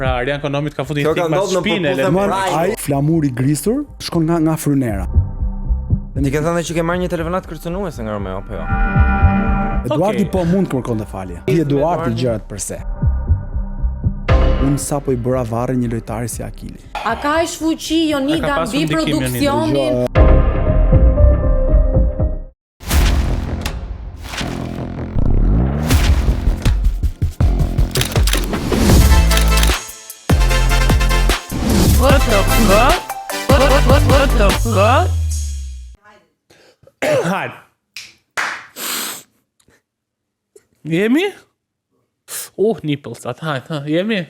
Pra Arjan Konomit ka futur stigma shpinë. Ai flamuri grisur shkon nga frynera. Ti ke thënë që ke marrë një telefonat kërcënuese nga Romeo, apo jo? Eduardi po mund të kërkonte falje. Eduardi gjërat përse. Unë sapo i bëra varre një lojtari si Akili. A ka fuqi Jonida mbi produksionin? What the fuck? Hajde. Jemi? Nipples, hajde, jemi?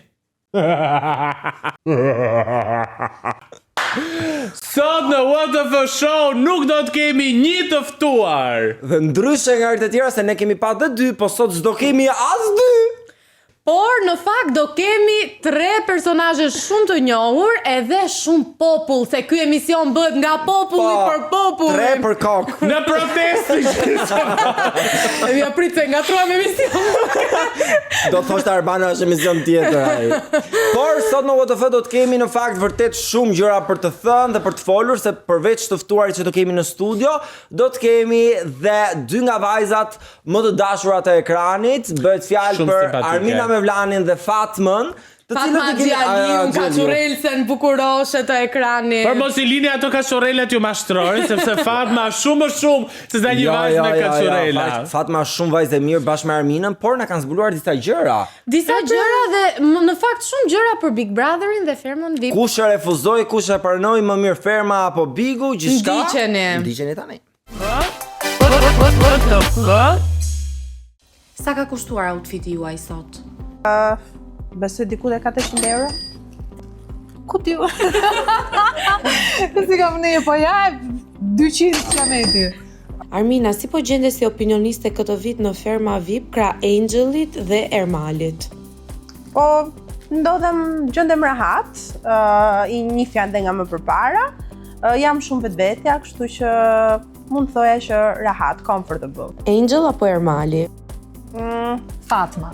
Sot në What the Fuck Show nuk do të kemi një të ftuar. Dhe ndryshe nga herët e tjera se ne kemi pa dhe 2, po sot s'do kemi as 2. Por në fakt do kemi 3 personazhe shumë të njohur edhe shumë popull, se ky emision bëhet nga populli për popull. 3 për kokë. Në protestë. Ja prit se ngatruam emision. Do thoshte Arbana është emision tjetër ai. Por sot në What the Fuck do të kemi në fakt vërtet shumë gjëra për të thënë dhe për të folur, se përveç të ftuarit që do kemi në studio, do të kemi dhe 2 nga vajzat më të dashurat e ekranit. Bëhet fjalë për Armina Mevlanin dhe Fatmën. Fatma Xhaliun, kaçurelsen bukuroshe të ekranit. Por mos I lini ato kaçurelat ju mashtrojnë, sepse Fatma shumë se sa një vajzë me kaçurela. Fatma është shumë vajzë e mirë bashkë me Arminën, por na kanë zbuluar disa gjëra. Disa gjëra dhe në fakt shumë gjëra për Big Brotherin dhe Fermën VIP. Kush e refuzoi, kush e pranoi më mirë, Ferma apo Bigu, gjithçka. Ndiqeni tani. What the fuck? Sa ka kushtuar outfiti juaj sot? Besoj diku dhe 400 euro. Ku ti? Si kam ne, po ja 200 kilometri. Armina, si po gjende si opinioniste këtë vit në Ferma VIP krah Angelit dhe Ermalit? Po, gjendem rahat, I njeh janë dhe nga më përpara. Jam shumë vetvetja, kështu që mund të thoja që rahat, comfortable. Angel apo Ermali? Fatma.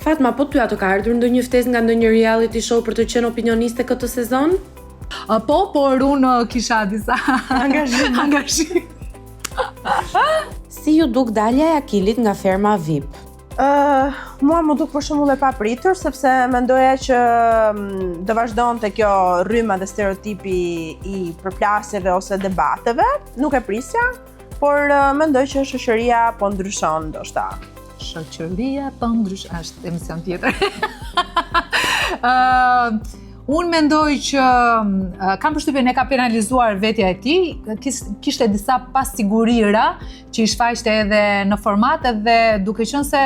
Fatma, po ty ato ka ardhur ndonjë ftesë nga ndonjë reality show për të qenë opinioniste këtë sezon? Po, por unë kisha disa angazhim. Si ju duk dalja e Akilit nga Ferma VIP? Mua më duk për shembull e papritur, sepse mendoja që do vazhdonte kjo rryma dhe stereotipi I përplasjeve ose debateve. Nuk e prisja, por mendoj që shoqëria po ndryshon ndoshta. Shoqëria po ndryshon, është emision tjetër. Unë mendoj që kam përshtypjen e ka penalizuar vetja e tij, kishte disa pasigurira që I shfaqte edhe në format edhe duke qenë se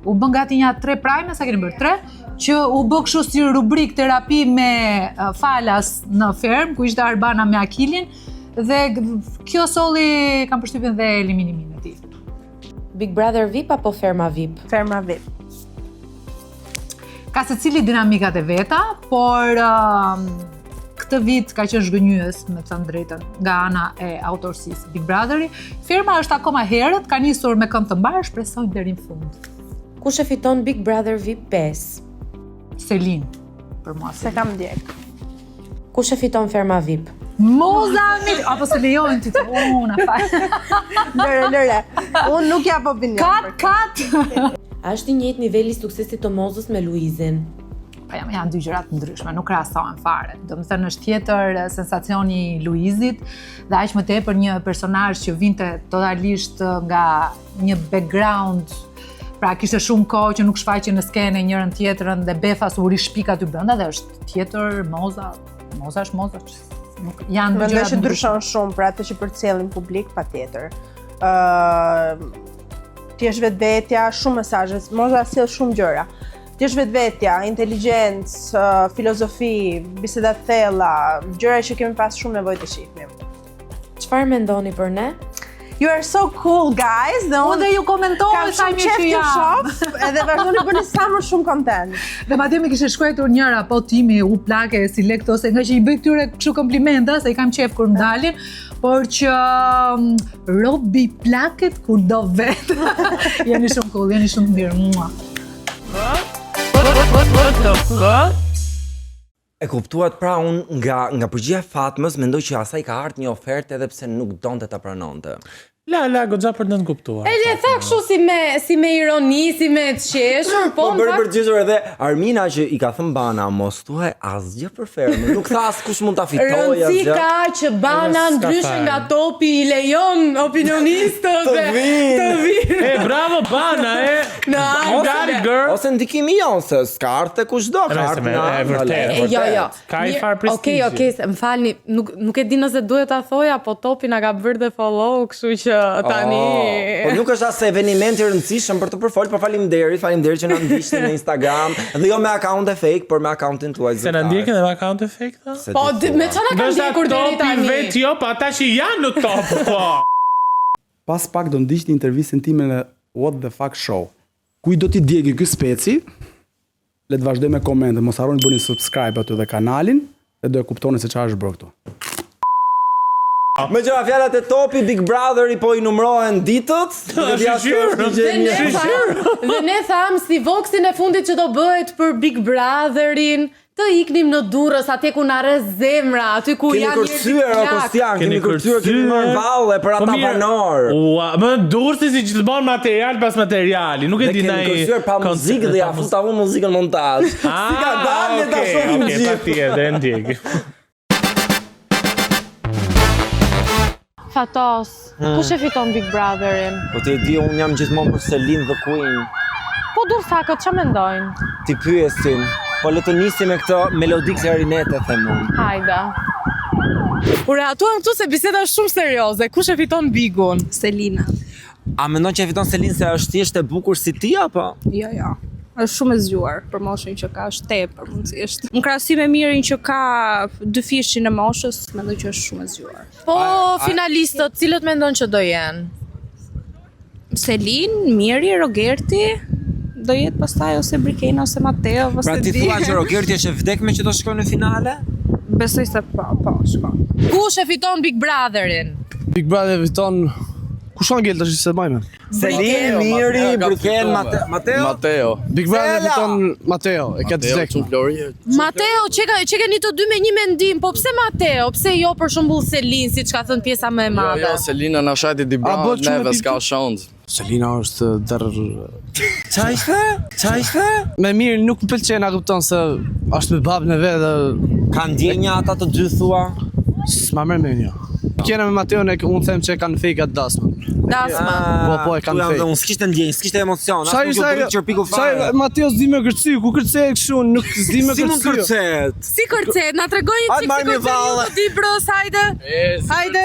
u bën gati një 3 prime, sa keni bërë 3, që u bë kështu si rubrik terapi me falas në ferm, ku ishte Arbana me Akilin, dhe kjo solli kam përshtypjen dhe eliminimin e tij. Big Brother VIP apo Ferma VIP? Ferma VIP. Ka secili dinamikat e veta, por këtë vit ka qenë zhgënjyes, me të thënë drejtën, nga ana e autorësisë Big Brotheri. Ferma është akoma herët, ka nisur me këmbë të mbarë, shpresojnë deri në fund. Kush e fiton Big Brother VIP 5? Selin, për mua. Se kam ndjek. Kush e fiton Ferma VIP? Moza apo se lejojnë ti të unë, Lëre. Unë nuk jap opinion. Kat. A është I njëjtë niveli suksesit të Mozës me Luizin? Janë 2 gjëra të ndryshme, nuk krahasohen fare. Domethënë është tjetër sensacioni I Luizit dhe aq më tepër një personazh që vinte totalisht nga një background, pra kishte shumë kohë që nuk shfaqej në skenë njërin tjetrën dhe befas u rishpik aty brenda dhe është tjetër Moza është Moza. Nuk janë 2 gjëra që ndryshon shumë për atë që përcjellin publik, patjetër. Ti është vetvetja, shumë mesazhe, Moza sjell shumë gjëra. Ti është vetvetja, inteligjencë, filozofi, biseda të thella, gjëra që kemi pas shumë nevojë të shihnim. Çfarë mendoni për ne? You are so cool, guys. Unë dhe ju komentohet sa mirë që jam. Edhe vazhdoni bëni sa më shumë content. Dhe madje më kishte shkruar njëra, po timi u plake si lekt ose nga që I bëj këtyre kështu komplimenta, se I kam qef kur më dalin, por që robi plaket kur do vetë. Jeni shumë cool, jeni shumë mirë. Mua. E kuptuat pra unë nga përgjigja e Fatmës mendoj që asaj ka ardhur një ofertë edhe pse nuk donte ta pranonte. La, goxha për të nënkuptuar. E tha kështu si me ironi, si me të qeshur, po Më bëri përgjigje edhe Armina që i ka thënë Bana, mos thuaj asgjë për fermën. Nuk tha askush mund ta fitojë rëndësi asgjë. ka që Bana Edhe s'ka ndryshe fare. nga topi i lejon opinionistët Të vinë. Bravo Bana, Got it, girl. Ose ndikimi ose s'ka ardhur te kushdo, ka Rese ardhur me, nga e vërtet. Jo. Ka i Mirë, farë prestigji. Okej, më falni, nuk e di nëse duhet ta thoja, po topi na ka bërë dhe follow, kështu që tani Po nuk është as eveniment i rëndësishëm për të përfolur, por faleminderit që na ndiqni në Instagram, dhe jo me account fake, por me accountin tuaj Se në ndjekin dhe me account e fake, tha? Se po ti me thua. çfarë ka ndjekur deri topi tani? vetë jo, pa ata që janë në top, po. Pas pak do ndiqni intervistën time në What the Fuck Show. Kuj do t'i djegi ky speci? Le të vazhdoj me komente, mos harroni bëni subscribe aty dhe kanalin, dhe do e kuptoni se çfarë është bërë këtu. Me gjëra fjallat e topi, Big Brother i po i numërohen ditët. Dhe ne tham si Voxin e fundit që do bëhet për Big Brotherin, të iknim në Durrës, atje ku na rre zemra, aty ku Kemi janë kërcyer o Kostian, kemi kërcyer, kemi marrë valle për ata banor. Ua, më dursi si gjithmonë material pas materiali, nuk e Dhe di kemi ndaj. kërcyer pa muzikë dhe ja futa unë muzikën montazh. Si ka dalë ta shohim gjithë. Patjetër, ndjek. Fatos. Kush e fiton Big Brotherin? Po ti e di, unë jam gjithmonë për Celine the Queen. Po dursakët ç'a mendojnë? Ti pyesim, po le të nisim me këtë melodik clarinete them unë. Hajde. U reatuam këtu se biseda është shumë serioze. Kush e fiton Bigun? Selina. A mendon që e fiton Celine se është thjesht e bukur si ti apo? Jo. Është shumë e zgjuar për moshën që ka, është tepër mundësisht. Në krahasim me Mirin që ka 2 fishin e moshës, mendoj që është shumë e zgjuar. Po finalistët, cilët mendon që do jenë? Selin, Miri, Rogerti, do jetë pastaj ose Brikena ose Mateo, ose Pra ti di. thua që Rogerti është e vdekme që do shkojë në finale? Besoj se po, shkon. Kush e fiton Big Brotherin? Big Brother fiton. Kush ka ngel tash se mbajmë? Celine, Miri, Briken, Mateo? Mateo. Big Brother fiton Mateo, e ka të zgjuar Flori. Mateo, që keni të dy me një mendim, po pse Mateo? Pse jo për shembull Selin, siç ka thënë pjesa më e madhe? Jo, Selina na shajti di A, Brown, bëhet shumë neve e s'ka shans. Selina është der Qa ishte? me mirë nuk më pëlqen, a kupton se është me babën e vet dhe Ka ndjenja ata të dy thua? s'ma merr mendja. Kena me Mateo ne unë them që kanë fake atë dasmën. Dasma. Po, e kanë fake. Unë s'kishte ndjenjë, s'kishte emocion, as nuk u bëri çerpiku fare. Mateo s'di me kërcy, ku kërcej kështu, nuk s'di me Si mund kërcy. kërcet? Si kërcet? Na tregoj një Hajde, çik si marrë një kërcet valle. ju të di bros, hajde. Hajde.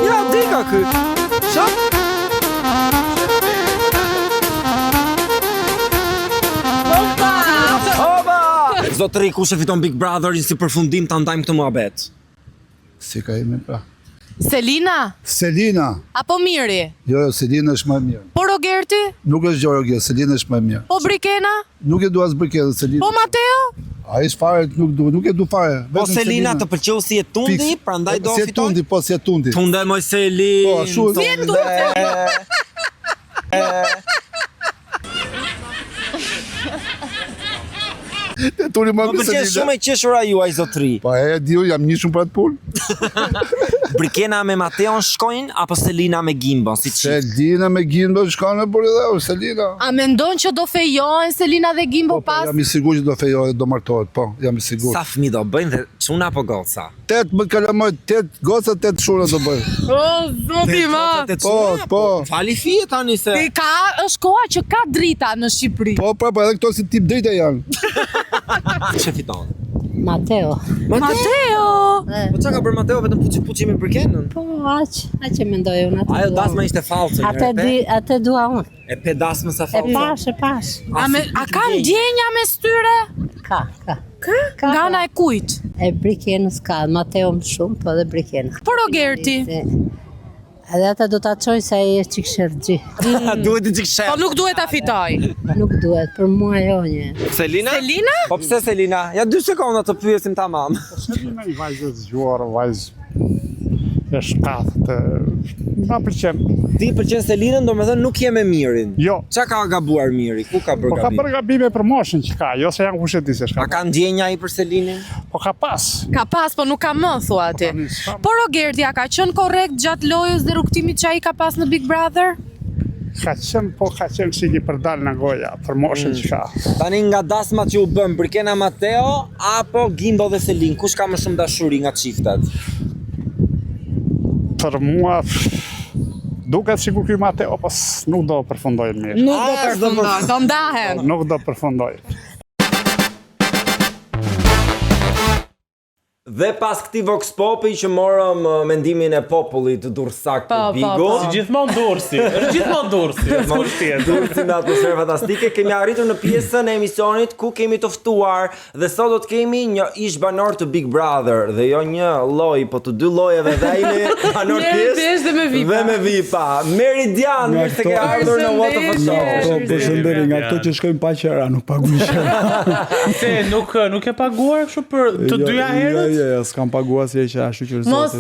Ja, dika ky. Oba! Zotëri, kush e fiton Big Brotherin si përfundim ta ndajmë këtë muhabet? Si ka imi pra? Selina Selina. apo Miri? Jo, Selina është më e mirë. Po Rogerti? Nuk është Gjorogje, Selina është më e mirë. Po Brikena? Nuk e du as Brikena, Selina. Po Mateo? A ish fare nuk e du fare. Po Vetëm Selina të pëlqeu si e tundi, Fiks. prandaj do Si e fitoj. tundi, po si e tundi. Tunde moj Selin. Po, ashtu. tunde. Si e Turi më Më pëlqen Selina. shumë e qeshura juaj zotëri. Po e diu, jam njishun për atë punë. Brikena me Mateon shkojnë apo Selina me Gimbon si çift? Selina me Gimbo shkon në për edhe, Selina. A mendon që do fejohen Selina dhe Gimbo Po, pas? jam i sigur që do fejohet, do martohet, po, jam i sigur. Sa fëmijë do bëjnë dhe çuna apo goca? 8 më kalamoj, 8 goca, 8 shura do bëjë. O, zoti ma. Po. Fali fije tani se. Është koha që ka drita në Shqipëri. Po, edhe këto si tip drejta janë. Çe fiton? Mateo. Mateo! Po çka ka bërë Mateo vetëm puçi me Brikenën? Po, aq e mendoj unë. Ajo dasma ishte fallce. Atë dua unë. E pe dasmën sa E fallce. pash. A ka ndjenja mes tyre? Ka. Nga ana e kujt? E Brikenës ka, Mateo më shumë, po dhe Brikena. Po Rogerti? Edhe ata do ta çojnë se ai është çik shërxhi. Duhet i çik Po nuk duhet ta fitoj. Nuk duhet, për mua jo një. Selina? Selina? Po pse Selina? Ja 2 sekonda të pyesim tamam. Selina i vajzë zgjuar, vajzë e shkathë, na pëlqen. Ti pëlqen Selinën, domethënë nuk je me Mirin. Jo. Çka ka gabuar Miri? Ku ka bërë Po ka gabim? bërë gabime për moshën që ka, jo se janë kush e di se A shka. ka ndjenja ai për Selinin? Po ka pas. Ka pas, po nuk ka më, thua ti. Po Rogerdia ka qenë korrekt gjatë lojës dhe rrugtimit që ai ka pas në Big Brother? Ka qenë si i përdal në goja, për moshën që ka. Tani nga dasmat që u bën, përkena Mateo apo Gimbo dhe Selin, kush ka më shumë dashuri nga çiftet? Për mua, duket sikur ky Mateo, po nuk do përfundoj mirë. Nuk do përfundoj, do ndahen. Nuk do përfundoj. Dhe pas këtij Vox Popi që morëm mendimin e popullit dursak të Bigu. Si gjithmonë Durrësi, është gjithmonë Durrësi. Kush tjetër? Durrësi me atmosferë fantastike. Kemi arritur në pjesën e emisionit ku kemi të ftuar dhe sot do të kemi një ish banor të Big Brother dhe jo një lloj, po të 2 llojeve dhe ai me banor pjesë dhe me VIP-a. Dhe me VIP-a. Meridian, mirë se ke ardhur në What of a Show. Përshëndetje nga ato që shkojnë pa qera, nuk paguajnë qera. Se nuk e paguar kështu për të dyja herët? Jo, s'kam paguar si që ashtu që Mos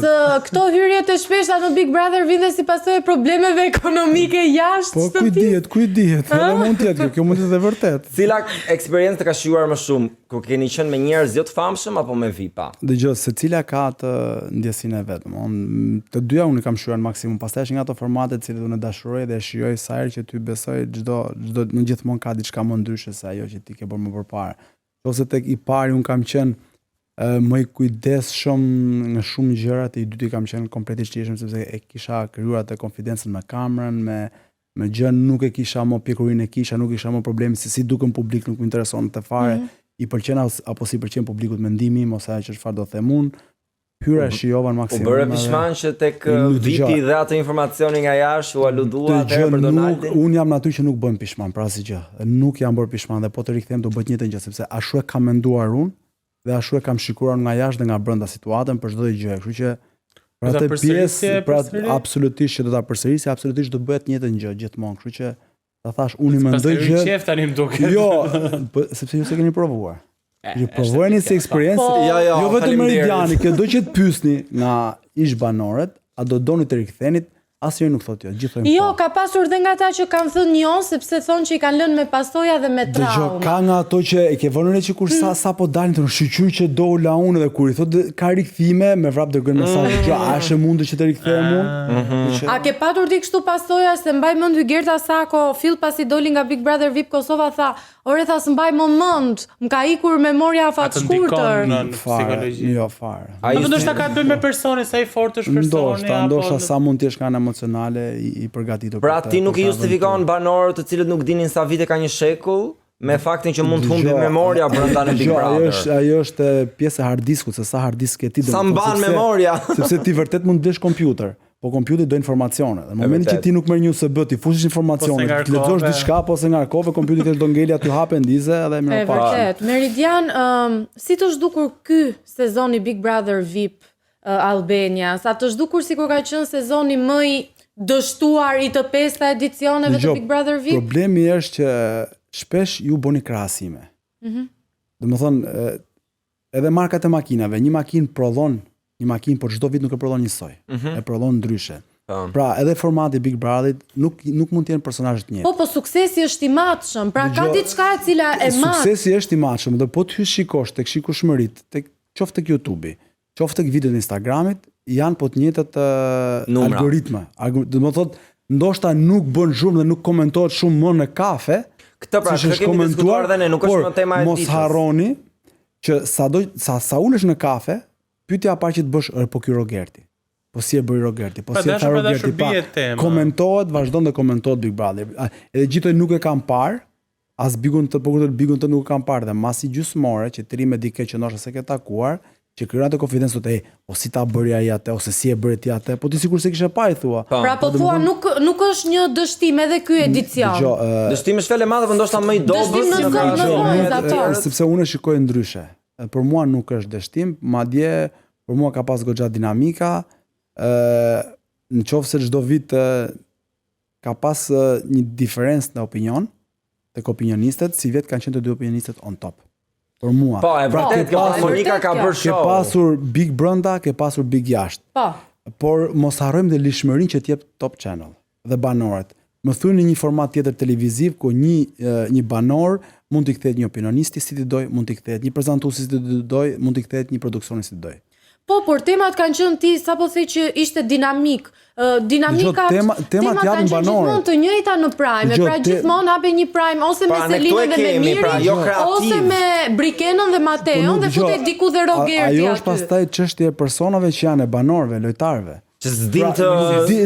këto hyrjet e shpeshta në Big Brother vinë si pasojë problemeve ekonomike jashtë Po shtëpisë. kujt dihet, edhe mund të jetë, kjo mund të jetë vërtet. Cila eksperiencë të ka shijuar më shumë? Kur keni qenë me njerëz jo të famshëm apo me VIP-a? Dëgjoj, secila ka të ndjesinë e vet. Të dyja unë kam shjuar në maksimum. Pastaj është nga ato formate të cilat unë dashuroj dhe shijoj sa herë që ty besoj çdo në gjithmonë ka diçka më ndryshe se ajo që ti ke bërë më përpara. Ose tek i pari un kam qenë më i kujdesshëm nga shumë gjëra, te i dyti kam qenë kompletisht i shëm sepse e kisha krijuar atë konfidencën me kamerën, me gjën, nuk e kisha më pjekurinë e kisha, nuk kisha më probleme si duken publik, nuk më intereson të fare. I pëlqen apo si pëlqen publikut mendimi im ose ajo që çfarë do them unë. Hyra e shijova në maksimum. U bëre pishman që tek VIP-i dhe atë informacioni nga jashtë u aludua atëherë për Donaldin? Unë jam aty që nuk bën pishman, pra asgjë. Nuk jam bërë pishman dhe po të rikthem do bëj të njëjtën gjë sepse ashtu e kam menduar unë dhe ashtu e kam shikuar nga jashtë dhe nga brenda situatën për çdo gjë. Kështu që për atë pjesë, absolutisht që do ta përsërisë, absolutisht do bëhet të njëjtën gjë gjithmonë. Kështu që ta thash unë mendoj gjë. Qef tani më duket. Jo, sepse ju s'e keni provuar. Ju provojeni si eksperiencë. Jo, vetëm Meridiani, që do që të pyesni nga ish banorët, a do doni të rikthehenit? Asnjëri nuk thotë jo, gjithë thonë. Jo, ka pasur dhe nga ata që kanë thënë jo, sepse thonë që i kanë lënë me pasoja dhe me traumë. Dëgjoj, ka nga ato që e ke vënë re që kur sa po dalin të shqyqyr që do la unë dhe kur i thotë ka rikthime, me vrap dërgojnë mesazhe që a është e mundur që të rikthehem unë? A ke patur ti kështu pasoja se mbaj mend Gerta Sako, fill pasi doli nga Big Brother VIP Kosova tha, ore tha s'mbaj më mend, më ka ikur memoria afat shkurtër. Në psikologji. Jo fare. Apo ndoshta ka të bëjë me personin, sa i fortë është personi Ndoshta sa mund të jesh kanë emocionale i përgatitur. Pra ti nuk i justifikon banorët të cilët nuk dinin sa vite ka një shekull me faktin që mund të humbi memoria brenda në Big Brother. Ajo është pjesë e hard diskut, se sa hard disk ke ti. Sa mban memoria. Sepse ti vërtet mund të blesh kompjuter. Po kompjuteri do informacione. Në momentin që ti nuk merr një USB, ti fushish informacione, ti lexosh diçka ose ngarkove, kompjuteri do ngeli aty hape ndize edhe më pas. Vërtet. Meridian, si të zhdukur ky sezoni Big Brother VIP Albania? Sa të zhdukur sikur ka qenë sezoni më i dështuar i të 5 edicioneve të Big Brother VIP? Problemi është që shpesh ju bëni krahasime. Domethënë, edhe markat e makinave, një makinë prodhon një makinë, por çdo vit nuk e prodhon njësoj. E prodhon ndryshe. Pra, edhe formati Big Brother nuk mund të jenë personazhe të njëjtë. Po suksesi është i matshëm. Pra ka diçka e cila e mat. Suksesi është i matshëm, dhe po të hysh shikosh tek shikueshmëritë, qoftë tek YouTube-i, qoftë tek videot e Instagramit, janë po të njëjtat algoritma. Do të thotë, ndoshta nuk bën shumë dhe nuk komentohet shumë më në kafe. Këtë pra, që kemi diskutuar dhe ne, nuk është më tema e ditës. Mos harroni që sa ulesh në kafe, pyetja e parë që të bësh është po ky Rogerti. Po si e bëri Rogerti? Po si e tha Rogerti? Komentohet, vazhdon të komentohet Big Brother. Edhe gjithë nuk e kam parë, as Bigun të nuk e kam parë dhe masi gjysmore që të ri me dike që ndoshta se ke takuar, që krijon atë konfidencë të po si ta bëri ai atë ose si e bëri ti atë, po ti sigurisht se kishe parë thua. Pra po thua nuk është një dështim edhe ky edicion. Dështimi është fjalë e madhe, por ndoshta më i dobët sepse unë shikoj ndryshe. Për mua nuk është dështim, madje për mua ka pas goxha dinamika, në qoftë se çdo vit ka pas një diferencë në opinion tek opinionistët, si vetë kanë qenë të dy opinionistët on top. Për mua. Po, e vërtet kjo Monika ka bërë Ke show. pasur big brenda, ke pasur big jashtë. Po. Por mos harrojmë dhe lishmërinë që t'jep Top Channel dhe banorët. Më thuani një format tjetër televiziv ku një banor mund t'i kthehet një opinionisti si t'i doj, mund t'i kthehet një prezantues si t'i doj, mund t'i kthehet një produksioni si t'i doj. Po, por temat kanë qenë ti sapo the që ishte dinamik. Dinamika temat japin kanë qenë banorët. gjithmonë të njëjta në prime, pra gjithmonë hape një prime ose me Selinën dhe me Mirin, jo ose me Brikenën dhe Mateon dhe futet diku dhe Rogerti aty. Ajo është pastaj çështje e personave që janë e banorëve, lojtarëve. Që s'dim të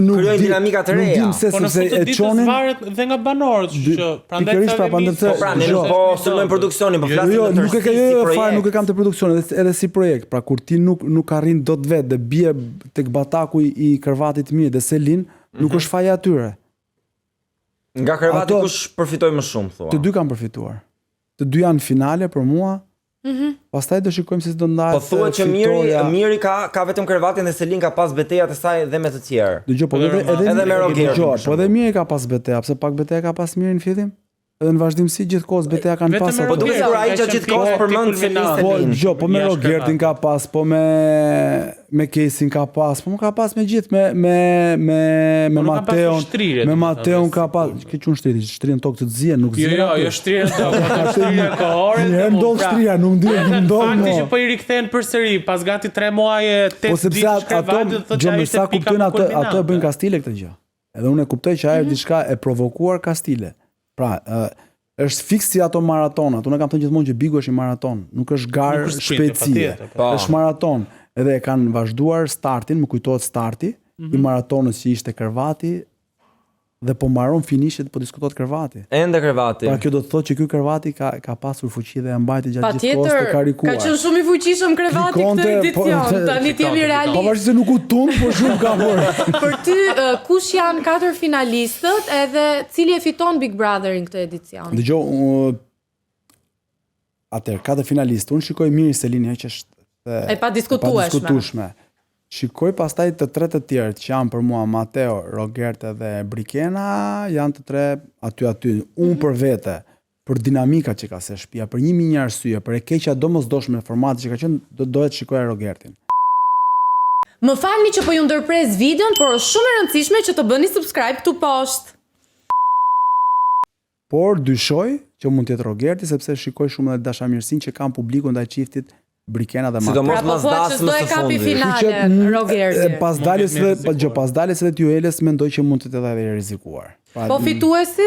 kryojnë dinamika të reja. Nuk dim se Po në sepse fund të e ditës çonin varet dhe nga banorët, që prandaj pikërisht pra Po pra, ne nuk po sulmojmë produksionin, po flasim Jo, në nuk e ka fare, nuk e kam të produksioni, edhe si projekt. Pra kur ti nuk arrin dot vetë dhe bie tek bataku i Kërvatit mirë dhe Selin, nuk është faja atyre. Nga Kërvati kush përfitoi më shumë, thua? Të dy kanë përfituar. Të dy janë finale për mua. Pastaj do shikojmë se si do ndahet. Po thuhet që Miri ka vetëm Kërvatin dhe Selin ka pas betejat e saj dhe me të tjerë. Dëgjoj, po edhe me Rogertin. Po edhe Miri ka pas beteja, pse pak beteja ka pas Miri në fillim? Edhe në vazhdimsi gjithkohës beteja kanë pas. Po duket sikur ai gjithkohës përmend Selin. Po dëgjoj, po me Rogertin ka pas, po me Kesin ka pas, po më ka pas me gjithë me Mateon. Me Mateon ka pas, ke qenë shtrirën tokë të zihen, nuk zihen. Jo, shtrirën tokë, shtrirën kohore. Një ndodh shtria, nuk ndodh. Fakti që po i rikthehen përsëri pas gati 3 muaje, 8 po sepse ato gjë sa kuptojnë ato e bëjnë Kastile këtë gjë. Edhe unë e kuptoj që ajo diçka e provokuar Kastile. Pra, është fix si ato maratonat. Unë kam thënë gjithmonë që Bigu është një maraton, nuk është garë shpejtësie. Është maraton. Edhe e kanë vazhduar startin, më kujtohet starti i maratonës që ishte Kërvati dhe po mbaron finishet, po diskutohet Kërvati. Ende Kërvati. Pra kjo do të thotë që ky Kërvati ka pasur fuqi dhe e mbajti gjatë gjithë kohës të karikuar. Ka qenë shumë i fuqishëm Kërvati këtë edicion. Tani ti jemi realist. Pavarësisht se nuk u tund, por shumë ka bërë. Për ty, kush janë 4 finalistët edhe cili e fiton Big Brotherin këtë edicion? Dëgjoj, atëherë 4 finalistë. Unë shikoj Miri Selini që është e padiskutueshme. Shikoj pastaj të tre të tjerë që janë për mua Mateo, Rogerte dhe Brikena, janë të tre aty. Unë për vete, për dinamika që ka se shtëpia, për 1000 arsye, për e keqja domosdoshme në formatin që ka qenë, dohet shikoja Rogertin. Më falni që po ju ndërpres videon, por është shumë e rëndësishme që të bëni subscribe këtu poshtë. Por dyshoj që mund të jetë Rogerti sepse shikoj shumë edhe dashamirësinë që kanë publiku ndaj çiftit Brikena dhe Mateo. Sidomos mas dasmës së fundit. Finale Rogerti. Pas daljes edhe Tjueles mendoj që mund të jetë edhe rrezikuar. Po fituesi?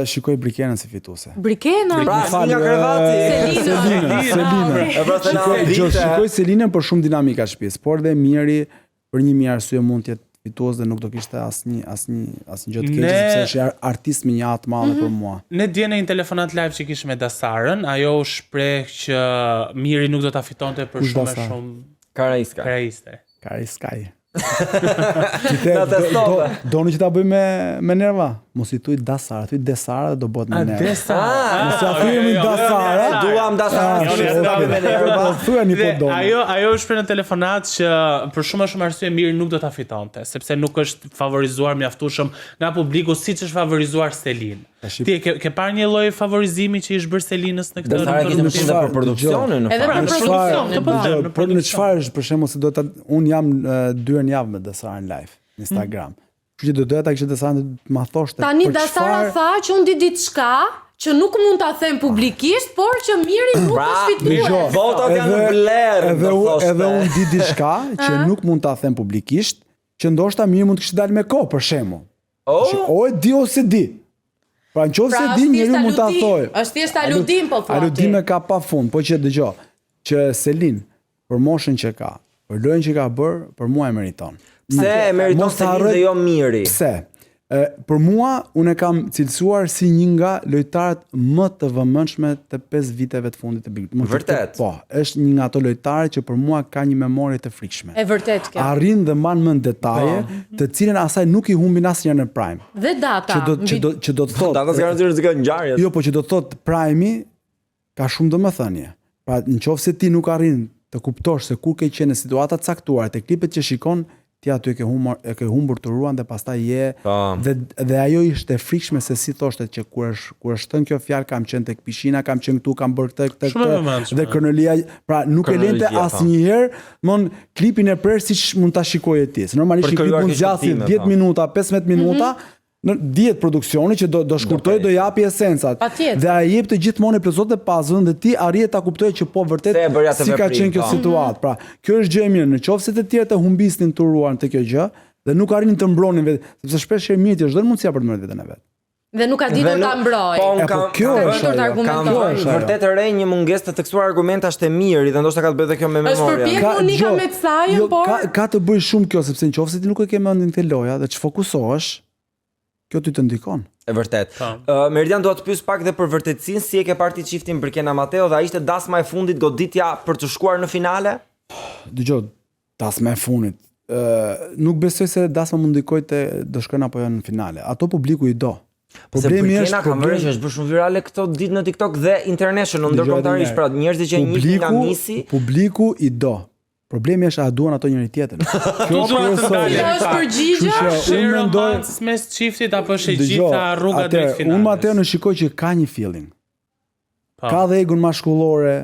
Shikoj Brikenën si fituese. Brikena? Pra, nga Kërvati. Selina. Shikoj Selinën për shumë dinamika shtëpisë, por dhe Miri për 1000 arsye mund të jetë fitues dhe nuk do kishte asnjë gjë të keqe sepse është artist me një atë të madhe për mua. Ne dje në një telefonat live që kishim me Dasarën, ajo u shpreh që Miri nuk do ta fitonte për shumë Karaiskaj. Doni që ta bëj me nerva? Mos i thuj Dasara, thuj Desara dhe do bëhet me nerva. Mos ja thuj Dasara. Duam Dasara. Thuani po do. Ajo është në telefonat që për shumë arsye Miri nuk do ta fitonte, sepse nuk është favorizuar mjaftueshëm nga publiku siç është favorizuar Selin. Ti ke parë një lloj favorizimi që i është bërë Selinës në këtë rrugë për produksionin? Edhe për produksionin. Por në çfarë është për shembull se do ta un jam 2 herë në javë me Dasarën live në Instagram. Kështu që do doja ta kishte Dasarën të ma thoshte. Tani Dasara tha që unë di diçka që nuk mund ta them publikisht, por që Miri nuk është fituar. Votat janë blerë. Edhe unë di diçka që nuk mund ta them publikisht, që ndoshta Miri mund të kishte dalë me kohë për shembull. O e di ose di. Pra në qofë se di njëri mund ta thojë. Është thjesht aludim po thotë. Aludime ka pa fund, po që dëgjoj, që Selin për moshën që ka, për lojën që ka bërë, për mua e meriton. Pse e meriton Selin dhe jo Miri? Pse? Për mua, unë e kam cilësuar si një nga lojtarët më të vëmendshme të 5 viteve të fundit të Big Brother. Vërtet? Po, është një nga ato lojtarë që për mua ka një memorie të frikshme. E vërtet kjo. Arrin dhe mban mend detaje, të cilën asaj nuk i humbin asnjëherë në prime. Dhe data. Që do të thotë. Data s'ka rëndësi ngjarjet. Jo, po që do të thotë prime ka shumë domethënie. Pra, nëse ti nuk arrin të kuptosh se kur ke qenë në situata të caktuara, te klipet që shikon, ti aty e ke humbur të ruan dhe pastaj je Po. dhe ajo ishte e frikshme se si thoshte që kur është thënë kjo fjalë kam qenë tek pishina, kam qenë këtu, kam bërë këtë dhe kronologia, pra nuk e lente asnjëherë, mon klipin e prerë siç mund ta shikojë ti. Se normalisht një klip mund zgjasë 10 minuta, 15 minuta, në 10 produksioni që do shkurtoj, do japi esencat. Dhe ai jep të gjithmonë plotësot e puzzle-ën dhe ti arrije ta kuptoje që po vërtet si ka qenë kjo situatë. Pra, kjo është gjë e mirë. Nëse të tjerë të humbisnin turuar në kjo gjë dhe nuk arrinin të mbronin vetë, sepse shpesh herë mirë është mundësia për të marrë veten e vet. Dhe nuk ka ditur ta mbrojë. Po, kjo është vërtet re një mungesë të theksuar argumentash të mirë, dhe ndoshta ka të bëjë kjo me memoria. Është përpjek unika me të sajën, por ka të bëjë shumë kjo, sepse nëse ti nuk e ke mendin te loja dhe të fokusohesh, kjo ty të ndikon. E vërtet. Meridian dua të pyes pak dhe për vërtetësinë, si e ke parti çiftin Berkena Mateo dhe a ishte dasma e fundit goditja për të shkuar në finale? Dgjoj, dasma e fundit. Nuk besoj se dasma mund ndikoj të do shkojnë apo jo në finale. Ato publiku i do. Problemi është ka vërë që është bërë shumë virale këto ditë në TikTok dhe international, ndërkombëtarisht, pra njerëzit që njihin nga Misi. Publiku i do. Problemi është a duan ato njëri tjetrin. Kjo është përgjigje. Unë mendoj mes çiftit apo është e gjitha rruga drejt finales. Unë Mateo në shikoj që ka një feeling. Ka dhe egun mashkullore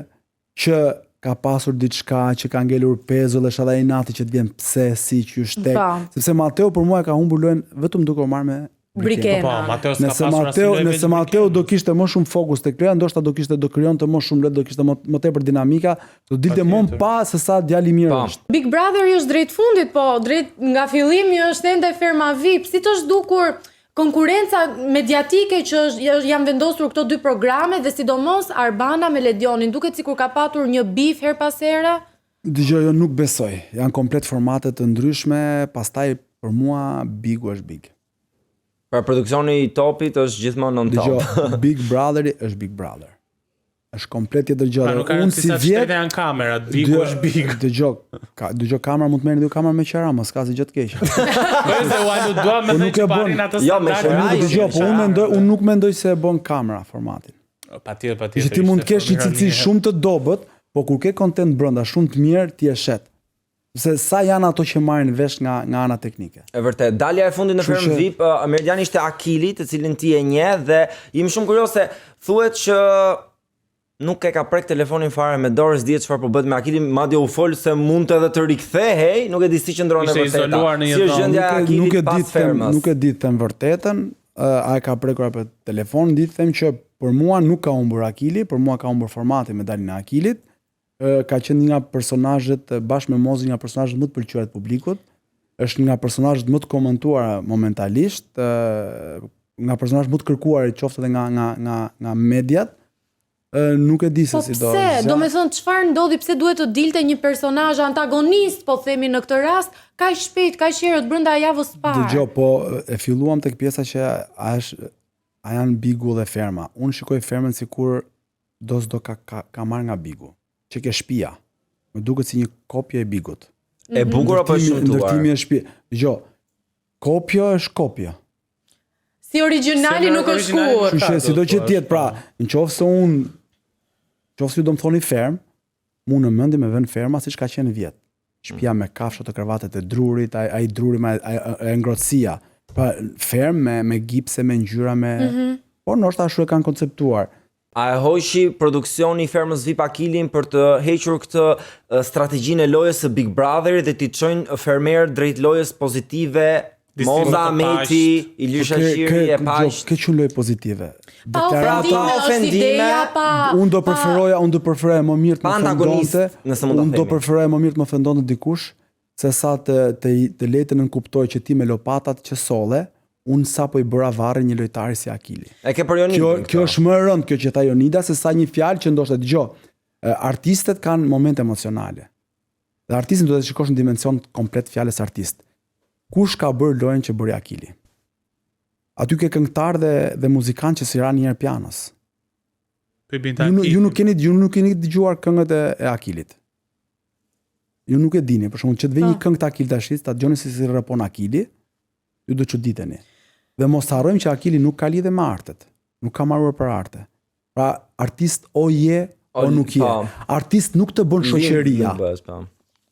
që ka pasur diçka, që ka ngelur pezull, është edhe ai nati që të vjen pse si që është tek. Sepse Mateo për mua ka humbur lojën vetëm duke u marrë me Brikena. Nëse Mateo do kishte më shumë fokus tek loja, ndoshta do krijonte më shumë lojë, do kishte më tepër dinamika, do dilte më pa se sa djali mirë është. Big Brother është drejt fundit, po drejt nga fillimi është ende ferma VIP. Si të zhdukur konkurenca mediatike që janë vendosur këto dy programe dhe sidomos Arbana me Ledionin, duket sikur ka patur një bif her pas here? Dgjoj, jo nuk besoj. Janë komplet formate të ndryshme, pastaj për mua Bigu është Big. Pra produksioni i topit është gjithmonë on top. Dgjoj, Big Brotheri është Big Brother. Është komplet tjetër gjë. Unë si vjet janë kamerat, Bigu është Big. Dgjoj, kamera mund të merrni dy kamera me qera, mos ka asgjë të keq. Po se uaj nuk dua me të parin atë standard. Dgjoj, po unë nuk mendoj se e bën kamera formatin. Patjetër. Ti mund të kesh një cilësi shumë të dobët, po kur ke kontent brenda shumë të mirë, ti e shet. Se sa janë ato që marrin vesh nga ana teknike. E vërtet, dalja e fundit në Ferm VIP, Meridian ishte Akili, të cilin ti e njeh dhe jemi shumë kurioz se thuhet që nuk e ka prek telefonin fare me dorë, s'dihet çfarë po bëhet me Akilin, madje u fol se mund të edhe të rikthehej, nuk e di si qëndron e vërteta. Si është gjendja e Akilit pas fermës? Nuk e di të them vërtetën, ai ka prekur apo telefon, di të them që për mua nuk ka humbur Akili, për mua ka humbur formati me daljen e Akilit. Ka qenë një nga personazhet bashkë me Mozi, nga personazhet më të pëlqyer të publikut, është nga personazhet më të komentuara momentalisht, nga personazhet më të kërkuar qoftë edhe nga mediat. Nuk e di se si do. Po pse? Do me thënë çfarë ndodhi, pse duhet të dilte një personazh antagonist, po themi në këtë rast, kaq shpejt, kaq herët brenda javës së parë. Dgjoj, po e filluam tek pjesa që a janë Bigu dhe Ferma. Unë shikoj Fermën sikur do ka marrë nga Bigu. Që ke shtëpia. Më duket si një kopje e Bigut. E bukur apo shumë tuar? Ndërtimi e shtëpi. Dgjoj. Kopja është kopja. Si origjinali nuk është kur. Kështu që sido që të jetë, pra, nëse ju do më thoni Ferm, mu në mendje me vend Ferma siç ka qenë vjet. Shtëpia me kafshët të kravatet e drurit, ai druri me ngrohtësia. Pra Ferm me gipse, me ngjyra, me por ndoshta ashtu e kanë konceptuar. A e hoqi produksioni i Fermës VIP Akilin për të hequr këtë strategjinë e lojës së Big Brotherit dhe t'i çojnë fermer drejt lojës pozitive, Moza Ameti, Ilir Shaqiri e paqt. Kjo që lojë pozitive. Deklarata, ofendime. Unë do preferoja më mirë të më ofendonte. Unë do preferoja më mirë të më ofendonte dikush se sa të lejtë në kuptoj që ti me lopatat që solle, unë sa po i bëra varre një lojtari si Akili. E ke për Jonida. Kjo është më rënd kjo që tha Jonida se sa një fjalë që ndoshta dëgjoj. Artistët kanë momente emocionale. Dhe artistin duhet të shikosh në dimension komplet fjalës artist. Kush ka bërë lojën që bëri Akili? Aty ke këngëtar dhe muzikant që siran një herë pianos. Ju nuk keni dëgjuar këngët e Akilit. Ju nuk e dini, për shembull, që të vë një këngë të Akilit tash, ta dëgjoni si rapon Akili, ju do të çuditeni. Dhe mos harrojmë që Akili nuk ka lidhje me artet. Nuk ka marrur për arte. Pra, artist o je o nuk je. Artist nuk të bën shoqëria.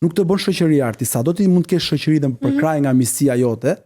nuk të bën shoqëri artist. Sa do ti mund të kesh shoqëri dhe për kraj nga misia jote,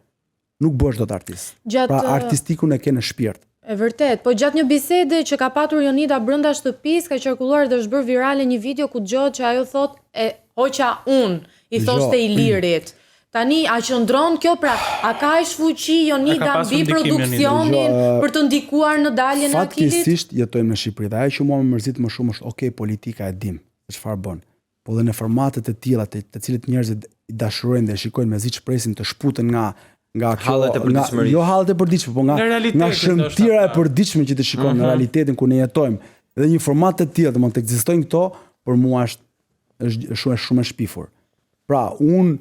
nuk bësh dot artist. Pra artistikun e ke në shpirt. E vërtet, po gjatë një bisede që ka patur Jonida brenda shtëpisë, ka qarkulluar dhe është bërë virale një video ku dëgohet që ajo thotë e hoqa unë, i thoshte Ilirit. Tani, a qëndron kjo pra, a ka e shfuqi Jonida mbi produksionin për të ndikuar në daljen e Akilit? Fatkesisht jetojmë në Shqipëri dhe ajo që mua më mërzit më shumë është politika e dim, se çfarë bën. Po dhe në formatet e tilla të cilët njerëzit i dashurojnë dhe shikojnë me zi shpresin të shputen nga hallet e përditshmërisë. Jo hallet e përditshme, po nga shëntira e përditshme që të shikojnë në realitetin ku ne jetojmë. Dhe një format të tillë, domethënë të ekzistojnë këto, për mua është shumë e shpifur. Pra, unë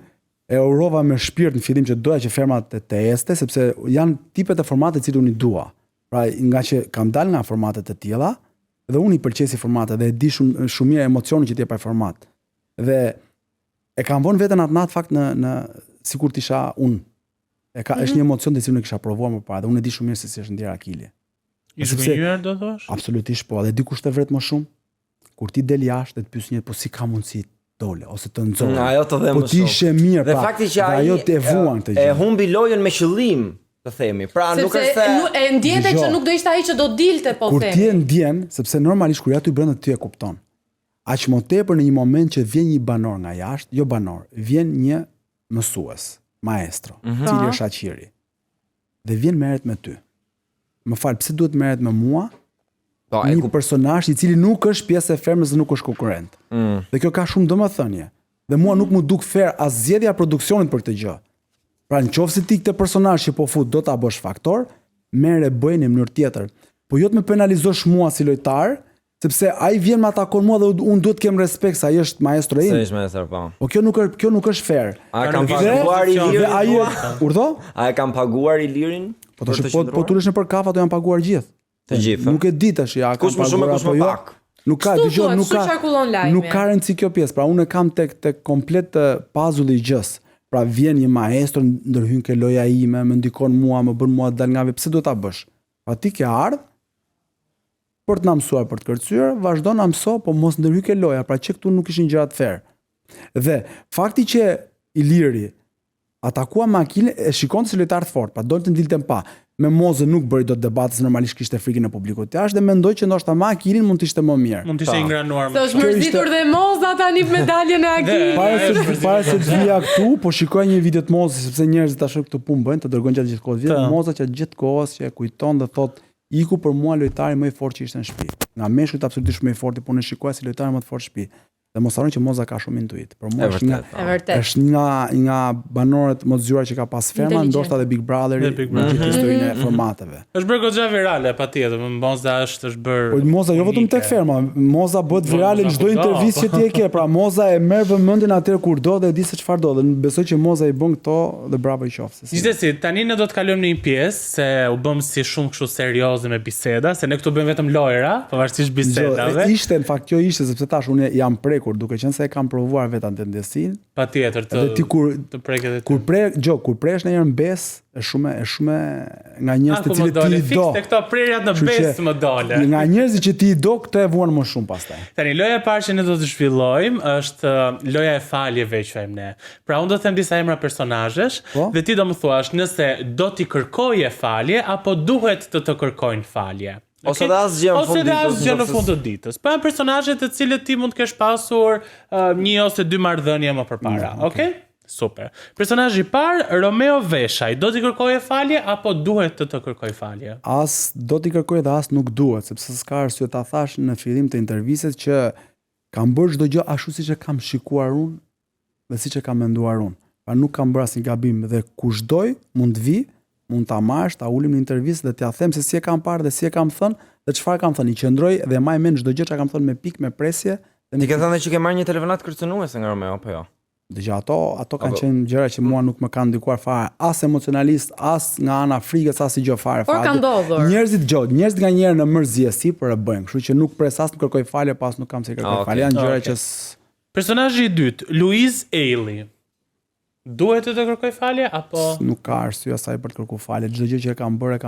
e urova me shpirt në fillim që doja që fermat të este, sepse janë tipet e formatet që unë i dua. Pra, nga që kam dalë nga formatet të tilla, dhe unë i përqesi formatet dhe e di shumë mirë emocionin që t'jep ai format. Dhe e kam vënë veten atë natë fakt në sikur të isha unë. Është një emocion që unë e kisha provuar më parë dhe unë e di shumë mirë se si është ndjer Akili. I zgjuar do thosh? Absolutisht po, dhe dikush të vret më shumë. Kur ti del jashtë dhe të pyes një po si ka mundësi dole ose të nxorë. Ajo të dhe më shumë. Po ti ishe mirë, dhe fakti që ajo të vuan këtë gjë. E humbi lojën me qëllim, të themi. Pra nuk është se e ndjente që nuk do ishte ai që do dilte po themi. Kur ti e ndjen, sepse normalisht kur ja ty brenda ty e kupton. Aq më tepër në një moment që vjen një banor nga jashtë, jo banor, vjen një mësues, maestro, cili është Aqiri. Dhe vjen merret me ty. Më fal, pse duhet merret me mua? Një personazh i cili nuk është pjesë e fermës dhe nuk është konkurrent. Dhe kjo ka shumë domethënie. Dhe mua nuk më duk fair as zgjedhja e produksionit për këtë gjë. Pra nëse ti këtë personazh që po fut do ta bësh faktor, merre bëjnë në mënyrë tjetër. Po jo të më penalizosh mua si lojtar, sepse ai vjen më atakon mua dhe unë duhet të kem respekt se ai është maestro im. Se është maestro, po. Po kjo nuk është fair. A e kam paguar Ilirin? Urdhë? A e kam paguar Ilirin? Po tulesh në për kafa do janë paguar gjithë. Të gjithë. Nuk e di tash ja kush më shumë kush më pak. Nuk ka, dëgjoj, nuk ka rëndësi kjo pjesë. Pra unë kam tek komplet puzzle i gjës. Pra vjen një maestro, ndërhyn ke loja ime, më ndikon mua, më bën mua dal nga vetë. Pse do ta bësh? Pa ti ke ardh për të na mësuar, për të kërcyer, vazhdo na mëso, po mos ndërhyj ke loja. Pra që këtu nuk ishin gjëra të fair. Dhe fakti që Iliri atakua me Akilin e shikon si lojtar të fortë, pra dolte ndilten pa. Me Mozën nuk bëri dot debate, se normalisht kishte frikën e publikut jashtë dhe mendoj që ndoshta me Akilin mund të ishte më mirë. Mund të ishte ingranuar më. Se është mërzitur dhe Moza tani medaljen e Akilit. Para se të vija këtu, po shikoj një video të Mozës sepse njerëzit tash këtë punë bëjnë, të dërgojnë gjatë gjithë kohës. Video Moza që gjithë kohës që e kujton dhe thotë iku për mua lojtari më i fortë që ishte në shtëpi. Nga meshkujt absolutisht më i fortë, po ne shikoj si lojtari më të fortë në shtëpi. Dhe mos harroni që Moza ka shumë intuit. Për mua është nga banorët më të zgjuar që ka pas ferma, ndoshta edhe Big Brotheri në gjithë historinë e formateve. Është bërë goxha virale patjetër, Moza është bërë. Po Moza jo vetëm tek ferma, Moza bëhet virale në çdo intervistë që ti e ke. Pra Moza e merr vëmendjen atëherë kur do dhe e di se çfarë do. Dhe besoj që Moza i bën këto dhe bravo i qoftë. Gjithsesi, tani ne do të kalojmë në një pjesë se u bëm si shumë kështu serioze me biseda, se ne këtu bëjmë vetëm lojra, pavarësisht bisedave. Ishte në fakt kjo ishte sepse tash unë jam prekur duke qenë se e kam provuar vetë tendencin. Patjetër të preket edhe kur presh në një bes është shumë nga njerëz të cilët ti i do. Fikse këto prerjat në bes më dole. Nga njerëzit që ti i do këto e vuan më shumë pastaj. Tani loja e parë që ne do të zhvillojmë është loja e faljeve që thajmë ne. Pra unë do të them disa emra personazhesh dhe ti do më thuash nëse do t'i kërkoje falje apo duhet të kërkojnë falje. Ose dhe asgjë në fund të ditës. Pa personazhet të cilët ti mund të kesh pasur një ose dy marrëdhënie më përpara. Okej? Super. Personazhi i parë, Romeo Veshaj, do t'i kërkojë falje apo duhet të kërkoj falje? As do t'i kërkoj dhe as nuk duhet, sepse s'ka arsye ta thash në fillim të intervistës që kam bërë çdo gjë ashtu siç e kam shikuar unë dhe siç e kam menduar unë. Pa nuk kam bërë asnjë gabim dhe kushdoj mund të vi, mund ta marrësh, ta ulim në intervistë dhe t'ia them se si e kam parë dhe si e kam thënë dhe çfarë kam thënë. I qëndroj dhe maj mend çdo gjë që kam thënë me pikë, me presje. Ti ke thënë që ke marrë një telefonat kërcënuese nga Romeo apo jo? Dëgjoj, ato kanë qenë gjëra që mua nuk më kanë ndikuar fare, as emocionalisht, as nga ana frikës, as si gjë fare. Por ka ndodhur. Njerëzit nganjëherë në mërzjesi për e bëjnë, kështu që nuk pres as të kërkoj falje, pas nuk kam se kërkoj falje. Janë gjëra që Personazhi i dytë, Louise Ailey. Duhet të kërkoj falje apo nuk ka arsye asaj për të kërkuar falje. Çdo gjë që e kam bërë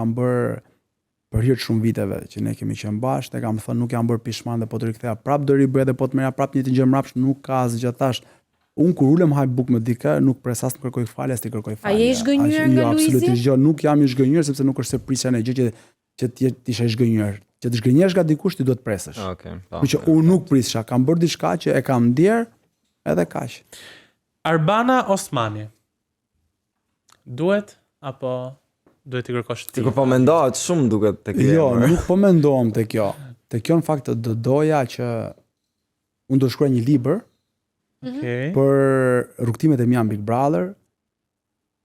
për hir të shumë viteve që ne kemi qenë bashkë, kam thënë nuk jam bërë pishman dhe po të riktheha prap do ribëj dhe po të merra prap një gjë mbrapsht, nuk ka asgjë tash. Unë kur ulem haj buk me dikë, nuk pres as të kërkoj falje, as të kërkoj falje. A je i zhgënjur nga Luizi? Absolutisht jo, nuk jam i zhgënjur sepse nuk është se prisja në gjë që ti ishe i zhgënjur. Që të zhgënjesh nga dikush ti do të presësh. Okej. Por që unë nuk prisha, kam bërë diçka që e kam ndier, edhe kaq. Arbana Osmani. Duhet apo duhet i kërkosh ti? Sikur po mendohet shumë duket tek kjo. Jo, nuk po mendohem te kjo. Te kjo në fakt do doja që unë do shkruaj një libër për rrugtimet e mia në Big Brother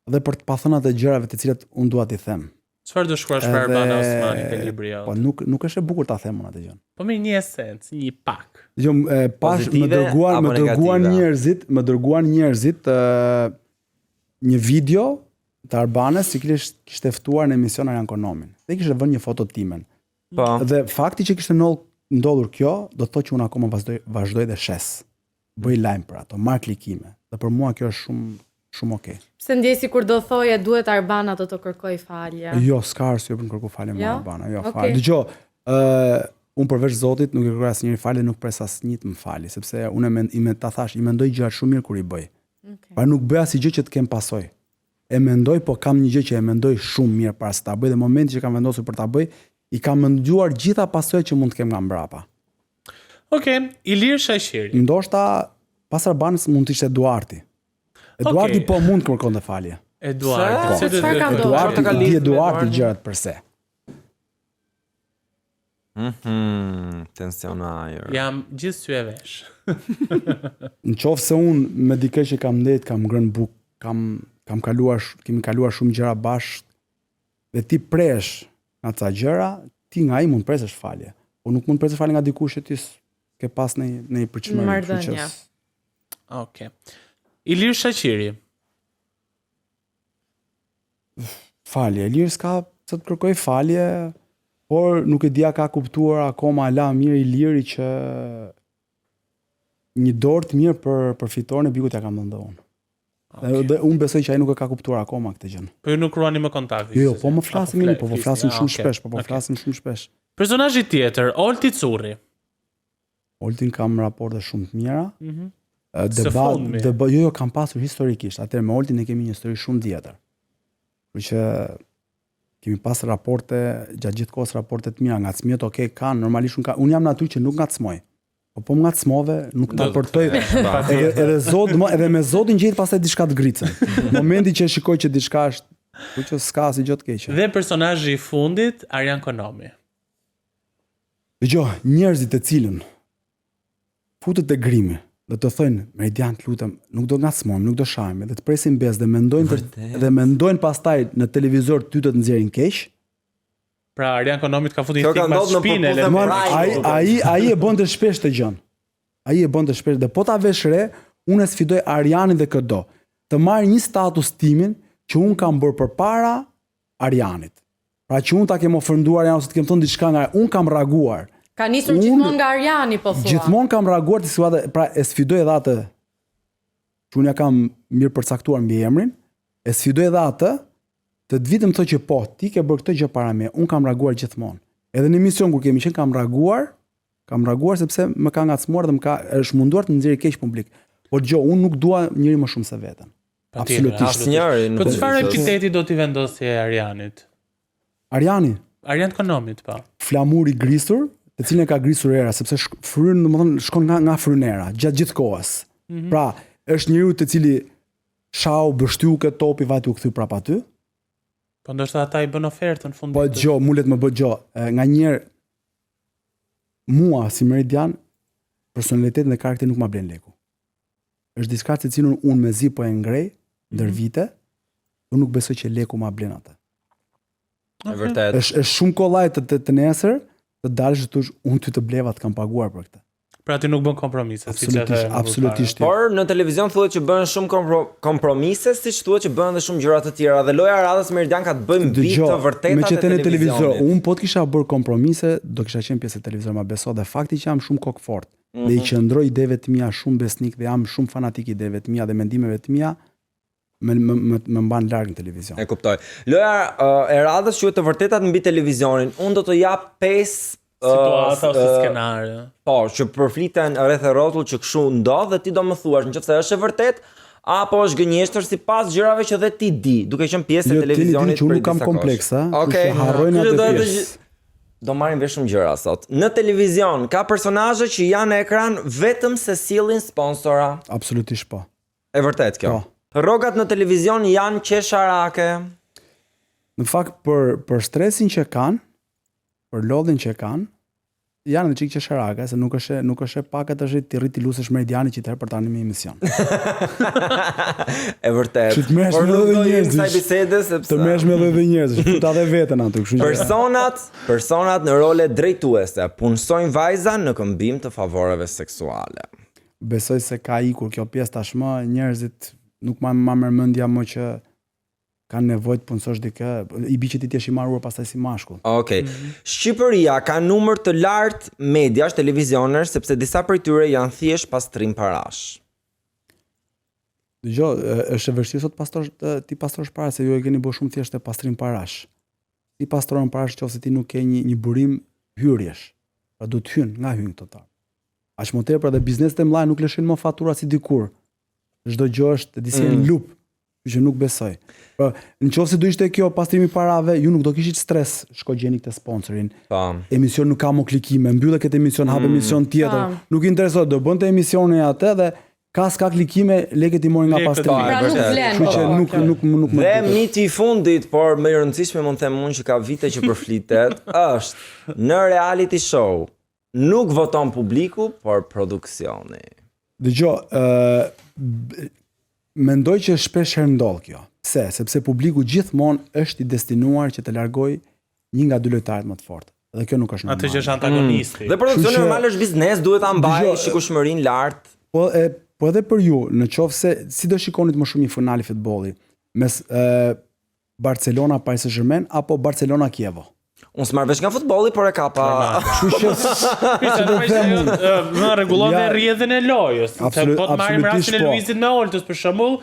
dhe për të pathënat e gjërave të cilat unë dua t'i them. Çfarë do shkruash për Arbana Osmani te libri Po jot? nuk është e bukur ta them unë atë gjën. Po me një esencë, një pak. Jo, pash më dërguan njerëzit një video të Arbanës si kishte ftuar në emision Arjan Konomin. Dhe kishte vënë një foto timen. Po. Dhe fakti që kishte ndodhur kjo, do të thotë që unë akoma vazhdoj dhe shes. Bëj lajm për ato, marr klikime. Dhe për mua kjo është shumë okay. Pse ndjej sikur do thoje duhet Arbana të kërkoj falje? Jo, s'ka arsye për të kërkuar falje me Arbana, jo Okay. fare. Dgjoj, unë përveç Zotit nuk i kërkoj asnjëri falje, nuk pres asnjë të më fali, sepse unë i mendoj gjëra shumë mirë kur i bëj. Pra nuk bëj asnjë gjë që të kem pasoj. E mendoj, po kam një gjë që e mendoj shumë mirë para se ta bëj dhe momenti që kam vendosur për ta bëj, i kam menduar gjitha pasojat që mund të kem nga mbrapa. Okej, Ilir Shaqiri. Ndoshta pas Arbanës mund të ishte Eduardi. Eduardi po mund të kërkonte falje. Eduardi. Se çfarë ka ndodhur? Eduardi gjërat përse. Tensionajer. Jam gjithë sy e vesh. Në qoftë se unë me dikë që kam ndet, kam ngrënë buk, kemi kaluar shumë gjëra bashkë dhe ti presh nga ca gjëra, ti nga ai mund presësh falje. Po nuk mund presësh falje nga dikush që ti ke pas në një përçmëri. Marrëdhënie. Okej. Ilir Shaqiri. Falje, Ilir s'ka të kërkoj falje, por nuk e dia ka kuptuar akoma ala mirë Iliri që një dorë të mirë për fitoren e Bikut ja kam dhënë unë. Dhe unë besoj që ai nuk e ka kuptuar akoma këtë gjë. Po ju nuk ruani më kontakt. Jo, po më flasim mirë, po flasim shumë shpesh, Personazhi tjetër, Olti Curri. Oltin kam raporte shumë të mira. fundmi. Jo, kam pasur historikisht. Atëherë me Oltin ne kemi një histori shumë tjetër. Kështu që kemi pas raporte gjatë gjithë kohës raporte të mira, ngacmimet kanë, normalisht unë jam natyrë që nuk ngacmoj. Po më ngacmove, nuk ta përtoj. Edhe me Zotin gjej pastaj diçka të gricën. Momenti që e shikoj që diçka është, kështu që s'ka asgjë gjë të keqe. Dhe personazhi i fundit, Arjan Konomi. Dgjoj, njerëzit të cilën futet te grimi, do të thonë, Meridian, të lutem, nuk do ngacmojmë, nuk do shajmë, dhe të presin besë dhe mendojnë pastaj në televizor ty të nxjerrin keq. Pra Arjan Konomi ka futur stigma në shpinë. Ai e bën të shpesh të gjën. Ai e bën të shpesh dhe po ta vesh re, unë e sfidoj Arjanin dhe këdo. Të marrë një status timin që unë kam bërë përpara Arjanit. Pra që unë ta kem ofenduar Arjanin ose të kem thënë diçka nga unë kam reaguar. Ka nisur gjithmonë nga Arjani, po thua. Gjithmonë kam reaguar të situatë, pra e sfidoj edhe atë që unë ja kam mirë përcaktuar mbi emrin, e sfidoj edhe atë të vitëm thotë që po, ti ke bërë këtë gjë para me, unë kam reaguar gjithmonë. Edhe në emision kur kemi qenë kam reaguar sepse më ka ngacmuar dhe është munduar të nxjerrë keq publik. Por unë nuk dua njëri më shumë se veten. Absolutisht. Po çfarë epiteti do t'i vendosje Arjanit? Arjan Konomit, po. Flamuri grisur, të cilën e ka grisur era, sepse fryn, domethënë shkon nga frynera gjatë gjithë kohës. Pra, është njeriu të cili shau bështyu këtë topi vajti u kthy prap aty. Po ndoshta ata i bën ofertën fundit. Po mulet më bë nga njerë mua si Meridian personalitetin dhe karakterin nuk ma blen leku. Është diçka se cilën unë mezi po e ngrej ndër vite, unë nuk besoj që leku ma blen atë. Vërtet. Është shumë kollaj të nesër të dalësh të unë ty të bleva të kam paguar për këtë. Pra ti nuk bën kompromise, absolutisht. Por në televizion thuhet që bën shumë kompromise, siç thuhet që bën edhe shumë gjëra të tjera dhe loja e radhës Meridian ka të bëjë mbi të vërtetat e televizionit. Unë po të kisha bërë kompromise, do kisha qenë pjesë e televizor, ma beso, dhe fakti që jam shumë kokë fort, dhe i qëndroj ideve të mia shumë besnik dhe jam shumë fanatik ideve të mia dhe mendimeve të mia, më mban larg në televizion. E kuptoj. Loja e radhës quhet të vërtetat mbi televizionin. Unë do të jap 5 situata ose skenare. Po, që përfliten rreth e rrotull që kështu ndodh dhe ti do më thuash nëse është e vërtet apo është gënjeshtër sipas gjërave që dhe ti di, duke qenë pjesë e televizionit. Unë nuk kam kompleksa, Okej, harrojnë atë pjesë. Do marrim vesh shumë gjëra sot. Në televizion ka personazhe që janë në ekran vetëm se sillin sponsora. Absolutisht po. E vërtet kjo. Rrogat në televizion janë qesharake. Në fakt për stresin që kanë, për lodhin që kanë, janë edhe çik qesharake, se nuk është e pakat është ti rrit ti lusesh Meridiani që të herë për tani me emision. E vërtet. Por nuk do jemi kësaj bisede sepse të merresh me edhe njerëz, futa edhe veten aty, kështu që personat në role drejtuese punësojnë vajza në këmbim të favoreve seksuale. Besoj se ka ikur kjo pjesë tashmë, njerëzit nuk ma merr mendja më që kanë nevojë të punësosh dikë, i bi që ti t'jesh i marruar pastaj si mashkull. Okej. Shqipëria ka numër të lartë mediash, televizionesh, sepse disa prej tyre janë thjesht pastrim parash. Dgjoj, është e vështirë sot ti pastrosh para se ju e keni bërë shumë thjesht e pastrim parash. Ti pastron parash nëse ti nuk ke një burim hyrjesh. Pra do të hyn, nga hyn total. Aq më tepër edhe bizneset e mëdha nuk lëshojnë më fatura si dikur. Çdo gjë është disi në lup. Që nuk besoj. Pra, nëse do ishte kjo pastrimi parave, ju nuk do kishit stres, shko gjeni këtë sponsorin. Emision nuk ka më klikime, mbyllë këtë emision, hap emision tjetër. Nuk interesohet, do bënte emisione atë dhe s'ka klikime, lekët i mori nga pastrimi. Pra nuk vlen. Kështu që nuk Dhe miti i fundit, por më i rëndësishme mund të them unë që ka vite që përflitet, është në reality show nuk voton publiku, por produksioni. Dgjoj, mendoj që shpesh herë ndodh kjo. Sepse publiku gjithmonë është i destinuar që të largojë një nga dy lojtarët më të fortë. Dhe kjo nuk është normale. Atë që është antagonisti. Dhe produksioni normal është biznes, duhet ta mbajë shikueshmërinë lart. Po edhe për ju, në qoftë se si do shikonit më shumë një final i futbollit mes Barcelona Paris Saint-Germain apo Barcelona Kievo? Unë s'marr vesh nga futbolli, por e ka pa. Kështu që më rregullon dhe rrjedhën e lojës. Po të marrim rastin e Luizit me Oltës për shembull,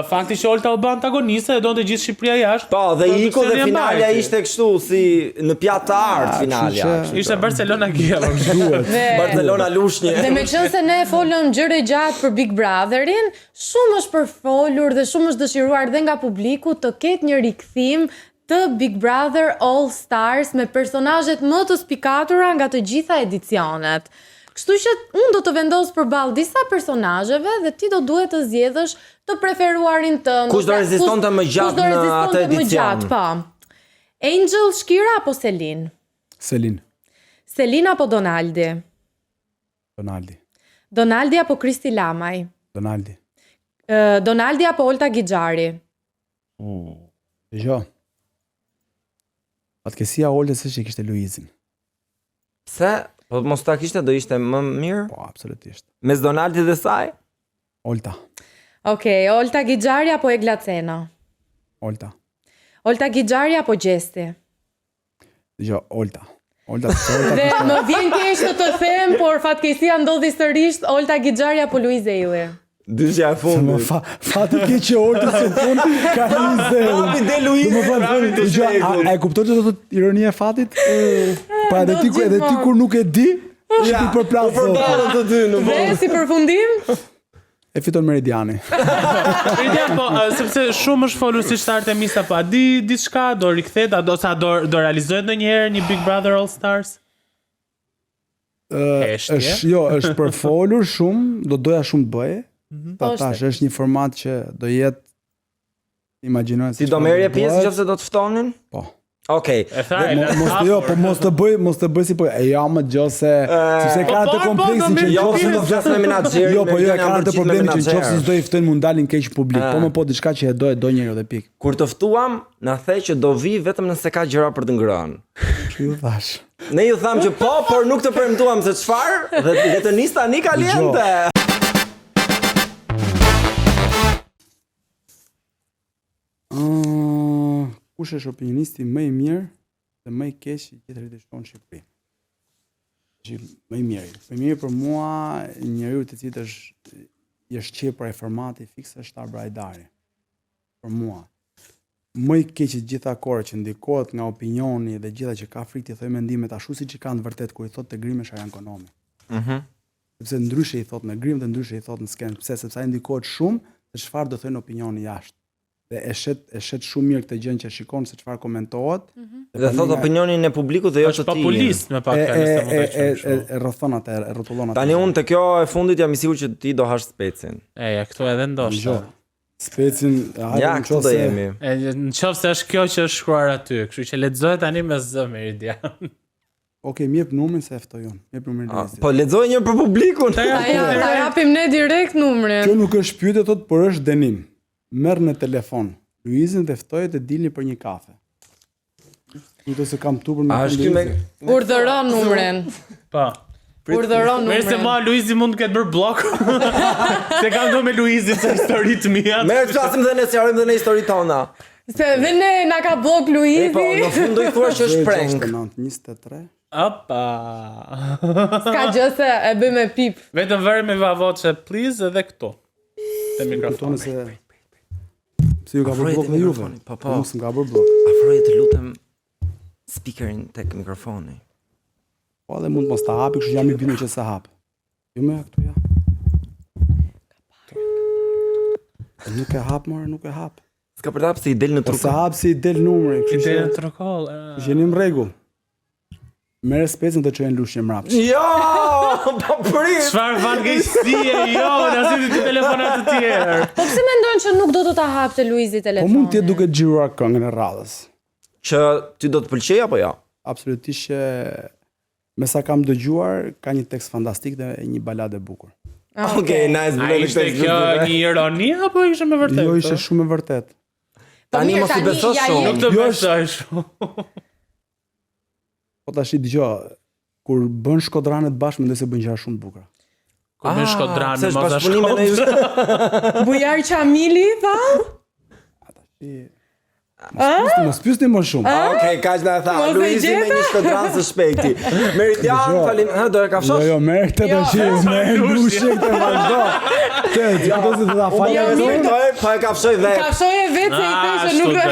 fakti që Olta u bë antagoniste e donte gjithë Shqipëria jashtë. Po, dhe iku dhe finalja ishte kështu si në pjatë të artë finalja. Ishte Barcelona Kiev. Barcelona Lushnjë. Dhe meqense ne folëm gjëre gjatë për Big Brotherin, shumë është përfolur dhe shumë është dëshiruar dhe nga publiku të ketë një rikthim të Big Brother All Stars me personazhet më të spikatura nga të gjitha edicionet. Kështu që unë do të vendos përballë disa personazheve dhe ti do duhet të zgjedhësh të preferuarin tënd. Kush do rezistonte më gjatë në atë edicion? Po. Angel, Shkira apo Selin? Selin. Selin apo Donaldi? Donaldi. Donaldi apo Kristi Lamaj? Donaldi. Donaldi apo Olta Gixhari? Jo. Fatkesia Oltës është që kishte Luizin. Pse? Po mos ta kishte do ishte më mirë? Po, absolutisht. Mes Donaldi dhe saj? Olta. Okej, Olta Gixhari apo Egla Cena? Olta. Olta Gixhari apo Gjesti? Jo, Olta. Dhe më vjen keq të them, por fatkesia ndodhi sërish Olta Gixhari apo Luiz Eulli? Dyshja e fundit. Fati keq që Olta se fund ka Rapi de Luiz. E kupton që do të ironia e fatit? Pa edhe ti kur nuk e di, ti përplas të dy në Dhe si përfundim? E fiton Meridiani. Meridian, po, sepse shumë është folur si shtartë e misa, po a di diçka, do rikthehet, do realizohet ndonjëherë një Big Brother All Stars? Është përfolur shumë, do doja shumë të bëje. Tash është një format që do jetë imagjinoj se ti do merrje pjesë nëse do të ftonin? Po. Okej. Mos të bëj si po. Ja më gjose, sepse ka atë kompleksin që nëse në menaxher. Jo, po jo, ka atë problemin që nëse s'do i ftojnë mund dalin keq publik. Po më po diçka që e do njëri dhe pikë. Kur të ftuam, na the që do vi vetëm nëse ka gjëra për të ngrënë. Ju thash. Ne ju tham që po, por nuk të premtuam se çfarë dhe le të nis tani kaliente. Kush është opinionisti më i mirë dhe më i keq i tjetrit të shkon në Shqipëri? Më i miri. Më i miri për mua, njeriu i cili është qepur ai formati fiks është Abra Hajdari. Për mua. më i keq i gjitha kohë që ndikohet nga opinioni dhe gjitha që ka frikë të thojë mendimet ashtu siç i kanë vërtet kur i thotë te Grimi Sharan Konomi. Sepse ndryshe i thot në Grim dhe ndryshe i thot në skenë. Pse? Sepse ai ndikohet shumë se çfarë do thënë opinioni jashtë. Dhe e shet shumë mirë këtë gjë që shikon se çfarë komentohet. Dhe thot opinionin e publikut dhe jo të tij. Është populist me pak e rrethon atë, e rrotullon atë. Tani unë te kjo e fundit jam i sigurt që ti do hash Specin. Ja, këtu edhe ndoshta. Specin, ja, këtu do jemi. Nëse është kjo që është shkruar aty, kështu që lexohet tani me zë Meridian. Okej, më jep numrin se e ftojon. Jep numrin e listit. Po lexoj një për publikun. Ta japim ne direkt numrin. Kjo nuk është pyetje thot, por është dënim. Merr në telefon Luizin dhe ftoje të dilni për një kafe. Nuk do se kam tupur me Urdhëron numrin. Po. Urdhëron numrin. Merse ma Luizi mund të ketë bërë blok. Se kam do me Luizin sa histori të mia. Merë flasim dhe ne sqarojmë dhe ne historitë tona. Se dhe ne na ka blok Luizi. Po, në fund do i thua që është prank. 23. Opa. Ska gjë se e bëj me pip. Vetëm vëre me vavoce please edhe këtu. Te mikrofoni. Pse ju ka bërë blok në Juve? Po. Nuk s'm ka bërë blok. Afroje të lutem speakerin tek mikrofoni. Po dhe mund mos ta hapi, kështu jam i bindur që se hap. Jo më këtu ja. Nuk e hap more, nuk e hap. S'ka për të hap se i del në trukoll. Sa hap si i del numri, kështu. I del në trukoll. Jeni në rregull. Merë Specin të çojnë lushje mbrapsht. Jo, po prit. Çfarë fatkeqësie, jo, na zgjidhi të telefonat të tjerë. Po pse mendon që nuk do të ta hapte Luizi telefonin? Po mund të jetë duke xhiruar këngën e radhës. Që ti do të pëlqej apo jo? Absolutisht që me sa kam dëgjuar ka një tekst fantastik dhe një baladë e bukur. Okej, nice. Ishte kjo një ironi apo ishte me vërtet? Jo, ishte shumë me vërtet. Tani mos i besosh shumë. Nuk të besoj shumë. Po tash dëgjoj, kur bën shkodranet bashkë mendoj se bën gjëra shumë të bukura. Kur bën shkodranet mos ashtu. Bujar Çamili, tha? Mos pyesni më shumë. Okej, kaq na tha. Luizi me një shkodran së shpejti. Meridian, falim, do e kafshosh? Jo, merr këtë tash, merr lushje të vazhdo. Të do të ta falë. Po e kafshoj vetë. Kafshoj vetë se i thënë se nuk e.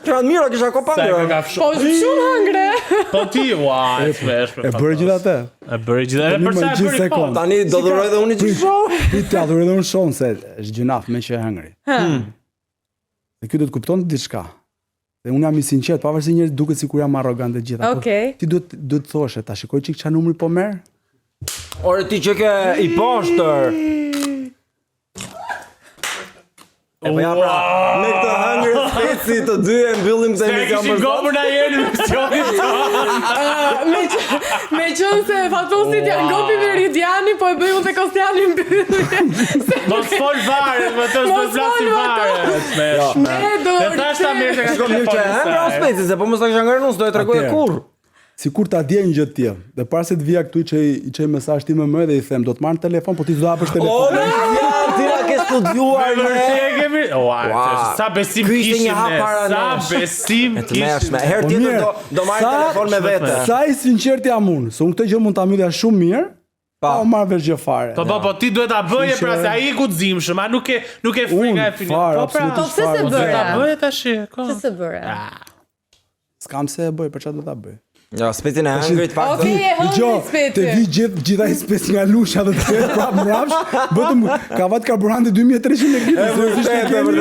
Këra mira, kisha kopangër. Po shumë hëngre. Po ti, ua, e bërë gjithë atë. E bërë gjithë atë. Përsa e bëri po? Tani do dhuroj dhe unë që shoh. Ti ta dhuroj dhe unë shoh se është gjunaf me që e hëngri. Dhe kjo do të kupton diçka. Dhe unë jam i sinqert, pavarësisht njerëz duket sikur jam arrogant e gjitha. Ti duhet të thoshe, ta shikoj çik çfarë numri po merr. Ore ti që ke i poshtër. E po ja pra, me këtë hëngër Speci të dy e mbyllim këtë emision për sot. Na jeni me qënë se fatosit janë gopi Meridiani, po e bëj unë të Kostiani mbyllje. Mos fol varet, më të zbëzlasi varet. Ne do... Dhe ta shta mirë të Shko mirë që e hëngër o Speci, se po mos të kësha ngërë nusë, do e tregoj e kur. Si kur ta dje një gjë tillë. Dhe para se të vija këtu i çoj mesazh ti më dhe i them, do të marr telefon, po ti do hapësh telefon. Ti na ke studiuar ne. Sa besim kishin ne. Sa besim kishin. Herë tjetër do marr telefon me vete. Sa i sinqert jam unë, se unë këtë gjë mund ta mbyllja shumë mirë. Pa u marr vesh gjë fare. Po ti duhet ta bëje pra se ai i guximshëm, a nuk e frika e finit. Po pse se bëre? Ta bëje tash. Pse se bëre? S'kam se e bëj, për çfarë do ta bëj? Ja, Speci në hëngrit pak. Okej, hëngrit Speci. Të vi gjithaj Speci nga lusha dhe të ketë prapë mrapsh, vetëm ka vat karburanti 2300 lekë.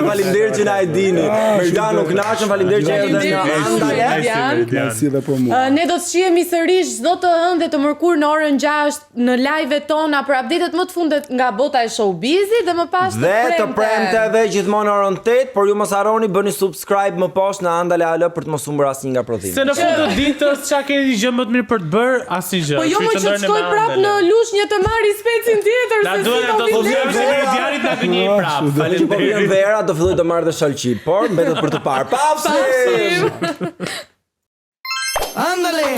Faleminderit që na e dini. Meridian nuk kënaqem, faleminderit që erdhe nga Antalya. Si dhe për mua. Ne do të shihemi sërish çdo të hënë dhe të mërkur në orën 6 në live-et tona për update-et më të fundit nga bota e showbizit dhe më pas të premteve gjithmonë orën 8, por ju mos harroni bëni subscribe më poshtë në Antalya AL për të mos humbur asnjë nga prodhimi. Se në fund të ditës çka keni gjë më të mirë për të bërë, asnjë gjë. Po jo më që shkoj prapë në lushnjë të marri Specin tjetër se si do të vjen Meridianit na gënjej prapë. Faleminderit. Vera do filloj të marr dhe shalqi, por mbetet për të parë. Pafshim. Ándale.